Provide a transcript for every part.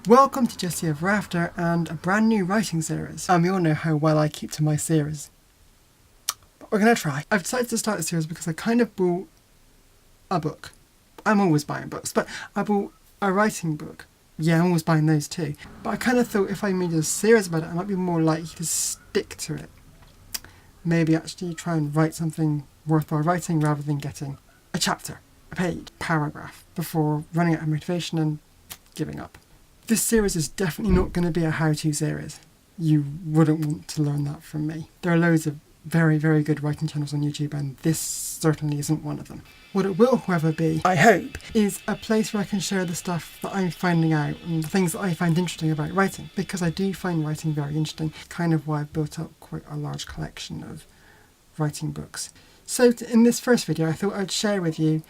Welcome to Jessie Ever After and a brand new writing series. We all know how well I keep to my series, but we're going to try. I've decided to start a series because I kind of bought a book. I'm always buying books, but I bought a writing book. Yeah, I'm always buying those too. But I kind of thought if I made a series about it, I might be more likely to stick to it. Maybe actually try and write something worthwhile writing rather than getting a chapter, a page, paragraph before running out of motivation and giving up. This series is definitely not going to be a how-to series. You wouldn't want to learn that from me. There are loads of very, very good writing channels on YouTube and this certainly isn't one of them. What it will, however, be, I hope, is a place where I can share the stuff that I'm finding out and the things that I find interesting about writing, because I do find writing very interesting, kind of why I've built up quite a large collection of writing books. So in this first video I thought I'd share with you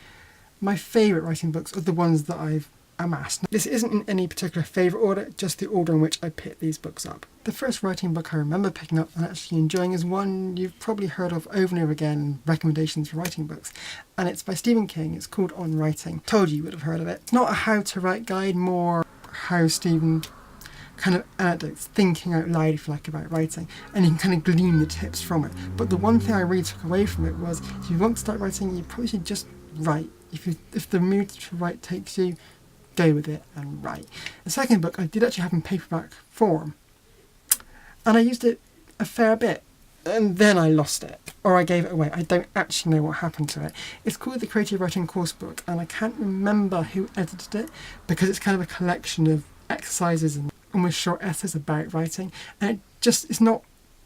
my favourite writing books of the ones that I've amassed. This isn't in any particular favourite order, just the order in which I picked these books up. The first writing book I remember picking up and actually enjoying is one you've probably heard of over and over again in recommendations for writing books, and it's by Stephen King. It's called On Writing. Told you would have heard of it. It's not a how to write guide, more how Stephen kind of anecdotes, thinking out loud if you like about writing, and you can kind of glean the tips from it. But the one thing I really took away from it was if you want to start writing, you probably should just write. If the mood to write takes you, go with it and write. The second book I did actually have in paperback form, and I used it a fair bit, and then I lost it, or I gave it away. I don't actually know what happened to it. It's called the Creative Writing Course Book, and I can't remember who edited it because it's kind of a collection of exercises and almost short essays about writing, and it's not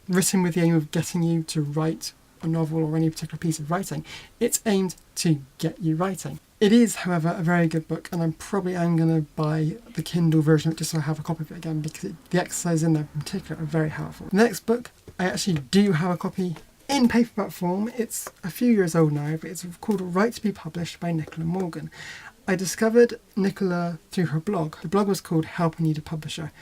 written with the aim of getting you to write a novel or any particular piece of writing. It's aimed to get you writing. It is, however, a very good book, and I'm probably going to buy the Kindle version of it just so I have a copy of it again, because the exercises in there in particular are very helpful. The next book, I actually do have a copy in paperback form. It's a few years old now, but it's called Right to be Published by Nicola Morgan. I discovered Nicola through her blog. The blog was called Help I Need a Publisher,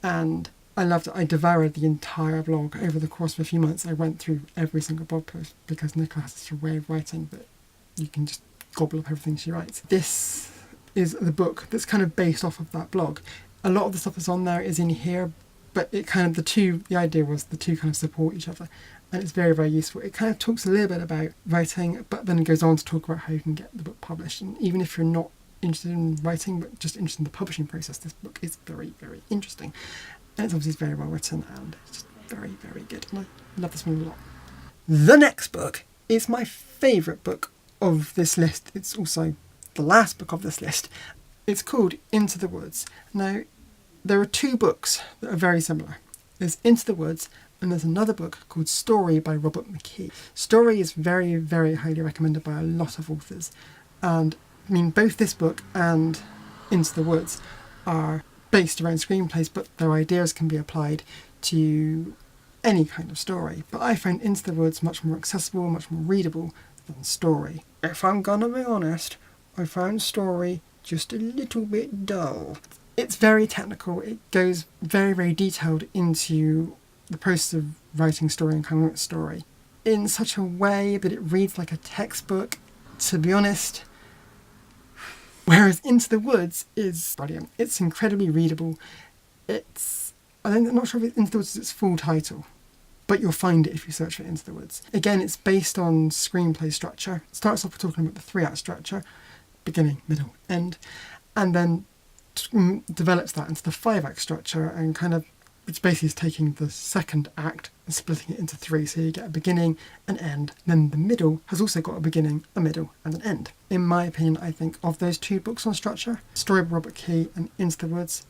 and I loved it. I devoured the entire blog over the course of a few months. I went through every single blog post because Nicola has such a way of writing that you can just gobble up everything she writes. This is the book that's kind of based off of that blog. A lot of the stuff that's on there is in here, but it kind of the idea was the two kind of support each other, and it's very, very useful. It kind of talks a little bit about writing, but then it goes on to talk about how you can get the book published. And even if you're not interested in writing but just interested in the publishing process, this book is very, very interesting, and it's obviously very well written and it's just very, very good, and I love this one a lot. The next book is my favourite book of this list. It's also the last book of this list. It's called Into the Woods. Now, there are two books that are very similar. There's Into the Woods and there's another book called Story by Robert McKee. Story is very, very highly recommended by a lot of authors, and I mean both this book and Into the Woods are based around screenplays, but their ideas can be applied to any kind of story. But I found Into the Woods much more accessible, much more readable than Story. If I'm gonna be honest, I found Story just a little bit dull. It's very technical. It goes very, very detailed into the process of writing story and coming up with story in such a way that it reads like a textbook, to be honest. Whereas Into the Woods is brilliant. It's incredibly readable. I'm not sure if Into the Woods is its full title, but you'll find it if you search for Into the Woods. Again, it's based on screenplay structure. It starts off with talking about the 3-act structure, beginning, middle, end, and then develops that into the 5-act structure, and kind of, it's basically taking the second act and splitting it into 3, so you get a beginning, an end, then the middle has also got a beginning, a middle, and an end. In my opinion, I think of those two books on structure, Story by Robert McKee and Into the Woods,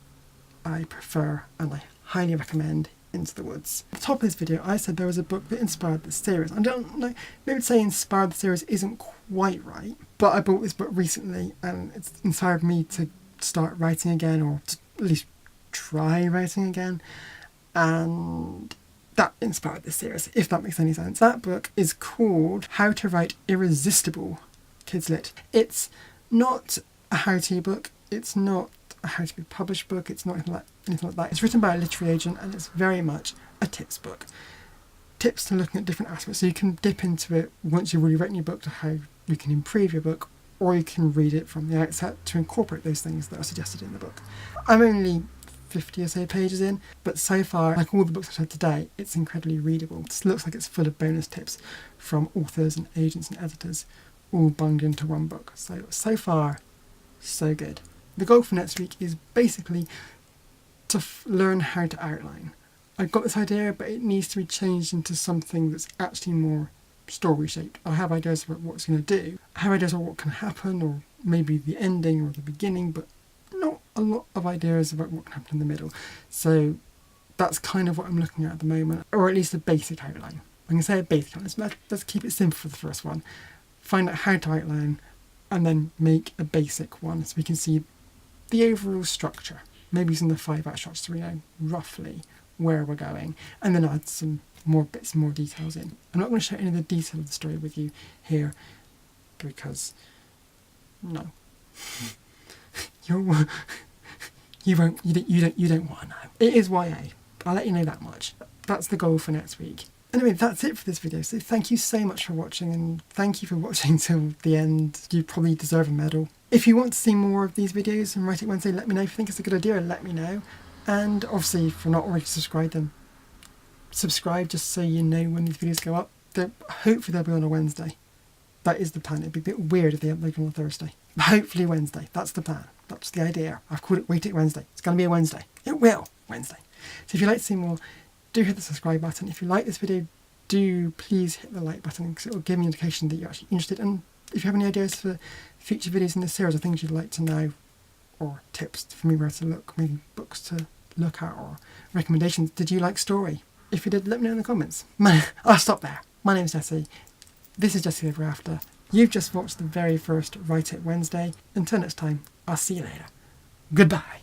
I prefer and I highly recommend Into the Woods. At the top of this video I said there was a book that inspired the series. I don't know, maybe to say inspired the series isn't quite right, but I bought this book recently and it's inspired me to start writing again, or to at least try writing again, and that inspired this series, if that makes any sense. That book is called How to Write Irresistible Kids Lit. It's not a how-to book, it's not a how to be published book, it's not anything like that. It's written by a literary agent and it's very much a tips book. Tips to looking at different aspects, so you can dip into it once you've already written your book to how you can improve your book, or you can read it from the outset to incorporate those things that are suggested in the book. I'm only 50 or so pages in, but so far, like all the books I've had today, it's incredibly readable. It looks like it's full of bonus tips from authors and agents and editors, all bunged into one book. So far, so good. The goal for next week is basically to learn how to outline. I've got this idea, but it needs to be changed into something that's actually more story shaped. I have ideas about what it's going to do. I have ideas about what can happen, or maybe the ending or the beginning, but not a lot of ideas about what can happen in the middle. So that's kind of what I'm looking at the moment, or at least a basic outline. I'm going to say a basic outline. Let's keep it simple for the first one. Find out how to outline, and then make a basic one so we can see the overall structure. Maybe some of the 5-act structure so we know roughly where we're going, and then add some more bits and more details in. I'm not going to share any of the detail of the story with you here because no. You don't want to know. It is YA. I'll let you know that much. That's the goal for next week. Anyway, that's it for this video. So thank you so much for watching, and thank you for watching till the end. You probably deserve a medal. If you want to see more of these videos and Write It Wednesday, let me know. If you think it's a good idea, let me know. And obviously, if you're not already subscribed, then subscribe just so you know when these videos go up. Hopefully they'll be on a Wednesday. That is the plan. It'd be a bit weird if they upload on a Thursday. But hopefully Wednesday. That's the plan. That's the idea. I've called it Wait It Wednesday. It's going to be a Wednesday. It will. Wednesday. So if you'd like to see more, do hit the subscribe button. If you like this video, do please hit the like button because it will give me an indication that you're actually interested. And if you have any ideas for future videos in this series or things you'd like to know, or tips for me where to look, maybe books to look at, or recommendations, did you like story? If you did, let me know in the comments. I'll stop there. My name's Jesse. This is Jesse Ever After. You've just watched the very first Write It Wednesday. Until next time, I'll see you later. Goodbye.